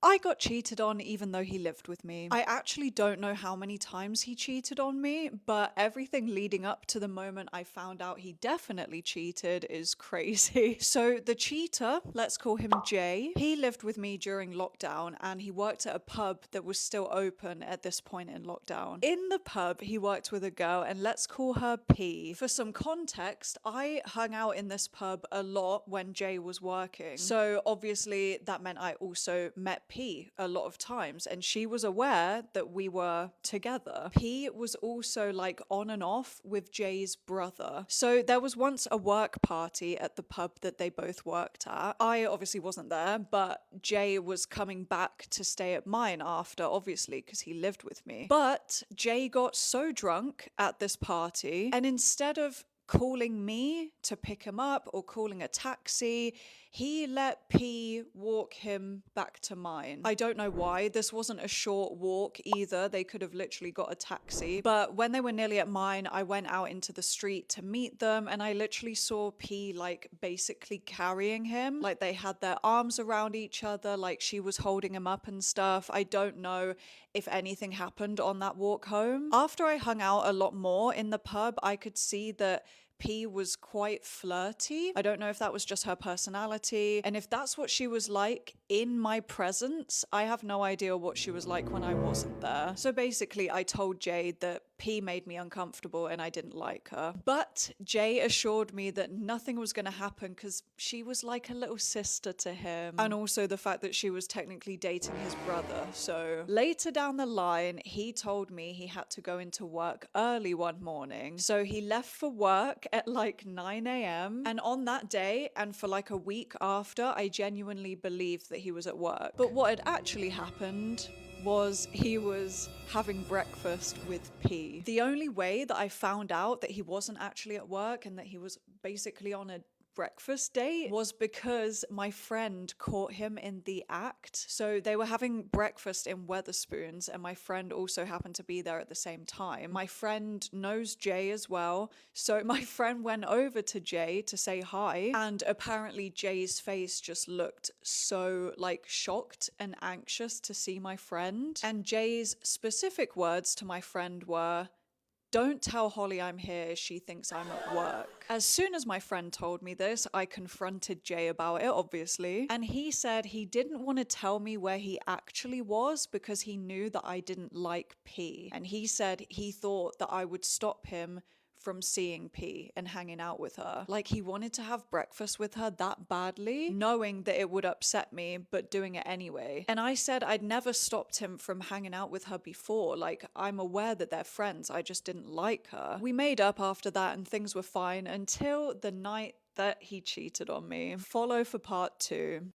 I got cheated on even though he lived with me. I actually don't know how many times he cheated on me, but everything leading up to the moment I found out he definitely cheated is crazy. So the cheater, let's call him Jay, he lived with me during lockdown and he worked at a pub that was still open at this point in lockdown. In the pub, he worked with a girl and let's call her P. For some context, I hung out in this pub a lot when Jay was working. So obviously that meant I also met P a lot of times and she was aware that we were together. P was also like on and off with Jay's brother. So there was once a work party at the pub that they both worked at. I obviously wasn't there, but Jay was coming back to stay at mine after, obviously, because he lived with me. But Jay got so drunk at this party, and instead of calling me to pick him up or calling a taxi, he let P walk him back to mine. I don't know why. This wasn't a short walk either. They could have literally got a taxi. But when they were nearly at mine, I went out into the street to meet them and I literally saw P like basically carrying him. Like they had their arms around each other, like she was holding him up and stuff. I don't know if anything happened on that walk home. After I hung out a lot more in the pub, I could see that P was quite flirty. I don't know if that was just her personality. And if that's what she was like in my presence, I have no idea what she was like when I wasn't there. So basically, I told Jay that P made me uncomfortable and I didn't like her. But Jay assured me that nothing was going to happen because she was like a little sister to him. And also the fact that she was technically dating his brother. So later down the line, he told me he had to go into work early one morning. So he left for work at like 9 a.m. And on that day, and for like a week after, I genuinely believed that he was at work. But what had actually happened was he was having breakfast with P. The only way that I found out that he wasn't actually at work and that he was basically on a breakfast date was because my friend caught him in the act. So they were having breakfast in Weatherspoons and my friend also happened to be there at the same time. My friend knows Jay as well, so my friend went over to Jay to say hi and apparently Jay's face just looked so like shocked and anxious to see my friend. And Jay's specific words to my friend were, "Don't tell Holly I'm here, she thinks I'm at work." As soon as my friend told me this, I confronted Jay about it, obviously. And he said he didn't want to tell me where he actually was because he knew that I didn't like P. And he said he thought that I would stop him from seeing P and hanging out with her. Like he wanted to have breakfast with her that badly, knowing that it would upset me, but doing it anyway. And I said I'd never stopped him from hanging out with her before. Like I'm aware that they're friends, I just didn't like her. We made up after that and things were fine until the night that he cheated on me. Follow for part 2.